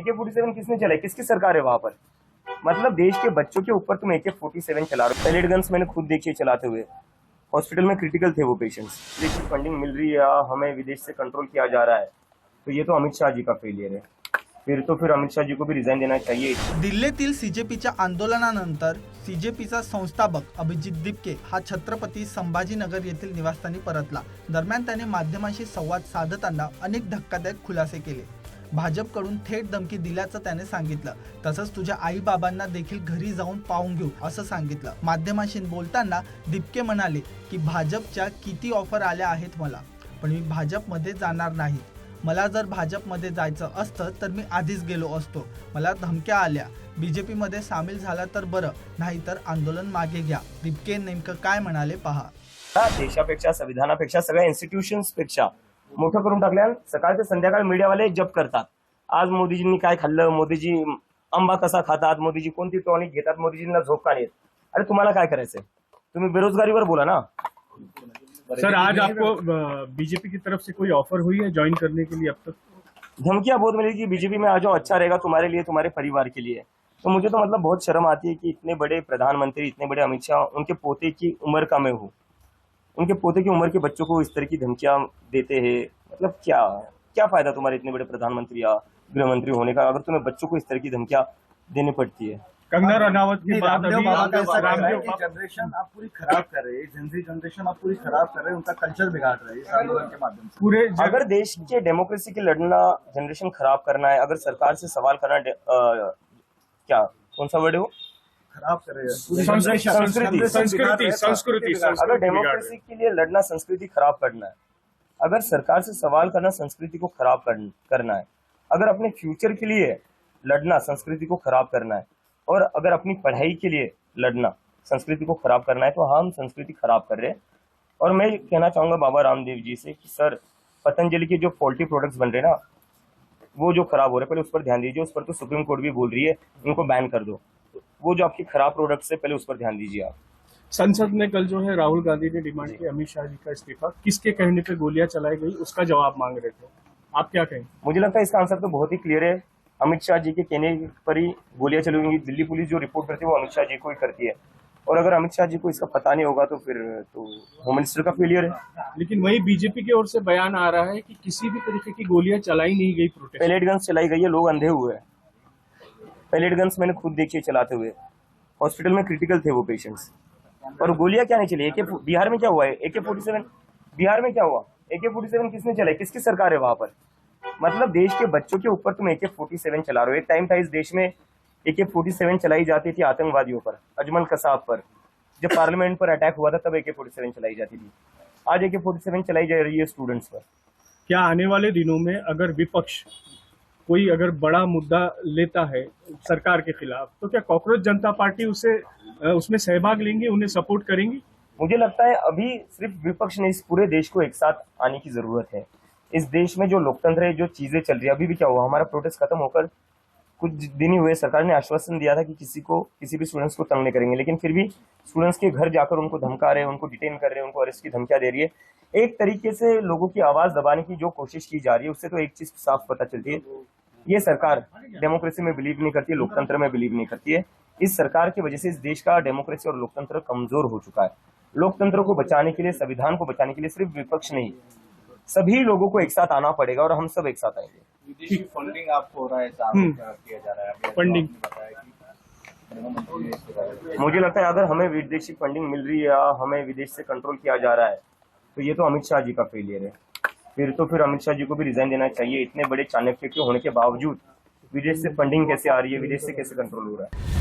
AK-47 किसने चलाई, किसकी सरकार है वहां पर? मतलब देश के बच्चों के ऊपर तुम AK-47 चला रहे हो। पैलेट गन्स मैंने खुद देखी चलाते हुए, हॉस्पिटल में क्रिटिकल थे वो पेशेंट्स। विदेश की फंडिंग मिल रही है या हमें विदेश से कंट्रोल किया जा रहा है, तो ये तो अमित शाह जी का फेलियर है। फिर अमित शाह जी को भी रिजाइन देना चाहिए। दिल्लीतील सीजेपीच्या आंदोलनानंतर सीजेपीचा संस्थापक अभिजित दिपके हा छत्रपती संभाजीनगर येथील निवासस्थानी परतला। दरम्यान त्याने माध्यमांशी संवाद साधताना अनेक धक्कादायक खुलासे केले। भाजपकडून थेट धमकी दिल्याचं त्याने सांगितलं। तसंच तुझ्या आई बाबांना देखील घरी जाऊन पाहून घेऊ असं सांगितलं। माध्यमांशी बोलताना दिपके म्हणाले की भाजपच्या किती ऑफर आल्या आहेत मला, पण मी भाजपमध्ये जाणार नाही। मला जर भाजपमध्ये जायचं असतं तर मी आधीच गेलो असतो। मला धमक्या आल्या, बीजेपी मध्ये सामील झाला तर बरं, नाहीतर आंदोलन मागे घ्या। दिपके नेमकं काय म्हणाले पहा। देशापेक्षा संविधानापेक्षा सगळ्या इन्स्टिट्यूशन्स पेक्षा मोठं करून टाकल्या। सकाळ ते संध्याकाळ मीडियावाले जप करतात। आज मोदीजींनी काय खाल्लं, मोदीजी आंबा कसा खातात, मोदीजी कोणती टॉनिक घेतात, मोदीजींना झोप का येत। अरे तुम्हाला काय करायचंय, तुम्ही बेरोजगारीवर बोला ना। सर आज आपको बीजेपी की तरफ से कोई ऑफर हुई है ज्वाइन करने के लिए? अब तक धमकियां बहुत मिली कि बीजेपी में आ जाओ, अच्छा रहेगा तुम्हारे लिए, तुम्हारे परिवार के लिए। तो मुझे तो मतलब बहुत शर्म आती है कि इतने बड़े प्रधानमंत्री, इतने बड़े अमित शाह, उनके पोते की उम्र का मैं हूँ, उनके पोते की उम्र के बच्चों को इस तरह की धमकियां देते हैं। मतलब क्या फायदा तुम्हारे इतने बड़े प्रधानमंत्री या गृह मंत्री होने का, अगर तुम्हें बच्चों को इस तरह की धमकियां देनी पड़ती है। कंगना रनावत के बाद अभी जनरेशन आप पूरी खराब कर रहे हैं, जेनजी जनरेशन आप पूरी खराब कर रहे हैं, उनका कल्चर बिगाड़ रहे हैं इस आंदोलन के माध्यम से। पूरे अगर देश के डेमोक्रेसी के लड़ना जनरेशन खराब करना है, अगर सरकार से सवाल करना क्या कौन सा वर्ड है वो, खराब कर रहे हैं संस्कृति। अगर डेमोक्रेसी के लिए लड़ना संस्कृति खराब करना है, अगर सरकार से सवाल करना संस्कृति को खराब करना है, अगर अपने फ्यूचर के लिए लड़ना संस्कृति को खराब करना है, और अगर अपनी पढ़ाई के लिए लड़ना संस्कृति को खराब करना है, तो हम संस्कृति खराब कर रहे हैं। और मैं कहना चाहूंगा बाबा रामदेव जी से कि सर, पतंजलि के जो फॉल्टी प्रोडक्ट्स बन रहे हैं ना, वो जो खराब हो रहे हैं, पहले उस पर ध्यान दीजिए। उस पर तो सुप्रीम कोर्ट भी बोल रही है उनको बैन कर दो। वो जो आपकी खराब प्रोडक्ट्स है, पहले उस पर ध्यान दीजिए आप। संसद में कल जो है राहुल गांधी ने डिमांड की अमित शाह जी का इस्तीफा। किसके कहने पे गोलियां चलाई गई उसका जवाब मांग रहे थे, आप क्या कहें? मुझे लगता है इसका आंसर तो बहुत ही क्लियर है। अमित शाह जी के कहने पर ही गोलियां चली होंगी। दिल्ली पुलिस जो रिपोर्ट करती है वो अमित शाह जी को ही करती है, और अगर अमित शाह जी को इसका पता नहीं होगा तो फिर तो होम मिनिस्टर का फेलियर है। लेकिन वही बीजेपी की ओर से बयान आ रहा है कि किसी भी तरीके की गोलियां चलाई नहीं गई प्रोटेस्ट। पैलेट गन्स चलाई गई है, लोग अंधे हुए हैं। पैलेट गन्स मैंने खुद देखी चलाते हुए, हॉस्पिटल में क्रिटिकल थे वो पेशेंट्स। और गोलियां क्या नहीं चली। बिहार में क्या हुआ है, AK-47 बिहार में क्या हुआ, AK-47 किसने चलाई, किसकी सरकार है वहां पर? मतलब देश के बच्चों के ऊपर तुम AK-47 चला रहे हो। एक टाइम था इस देश में AK-47 चलाई जाती थी आतंकवादियों पर, अजमल कसाब पर। जब पार्लियामेंट पर अटैक हुआ था तब AK-47 चलाई जाती थी। आज AK-47 चलाई जा रही है स्टूडेंट्स पर। क्या आने वाले दिनों में अगर विपक्ष कोई अगर बड़ा मुद्दा लेता है सरकार के खिलाफ, तो क्या कॉकरोच जनता पार्टी उसमें सहभाग लेंगे, उन्हें सपोर्ट करेंगी? मुझे लगता है अभी सिर्फ विपक्ष ने, इस पूरे देश को एक साथ आने की जरूरत है। इस देश में जो लोकतंत्र है, जो चीजें चल रही है, अभी भी क्या हुआ, हमारा प्रोटेस्ट खत्म होकर कुछ दिन ही हुए, सरकार ने आश्वासन दिया था कि किसी भी स्टूडेंट्स को तंग नहीं करेंगे, लेकिन फिर भी स्टूडेंट्स के घर जाकर उनको धमका रहे हैं, उनको डिटेन कर रहे हैं, उनको अरेस्ट की धमकियां दे रही है। एक तरीके से लोगों की आवाज दबाने की जो कोशिश की जा रही है, उससे तो एक चीज साफ पता चलती है, ये सरकार डेमोक्रेसी में बिलीव नहीं करती है, लोकतंत्र में बिलीव नहीं करती है। इस सरकार की वजह से इस देश का डेमोक्रेसी और लोकतंत्र कमजोर हो चुका है। लोकतंत्र को बचाने के लिए, संविधान को बचाने के लिए सिर्फ विपक्ष नहीं, सभी लोगों को एक साथ आना पड़ेगा, और हम सब एक साथ आएंगे। विदेशी फंडिंग आपको हो रहा है, किया जा रहा है फंडिंग। मुझे लगता है अगर हमें विदेशी फंडिंग मिल रही है या हमें विदेश से कंट्रोल किया जा रहा है, तो ये तो अमित शाह जी का फेलियर है। फिर अमित शाह जी को भी रिजाइन देना चाहिए। इतने बड़े चाणक्य के होने के बावजूद विदेश से फंडिंग कैसे आ रही है, विदेश से कैसे कंट्रोल हो रहा है।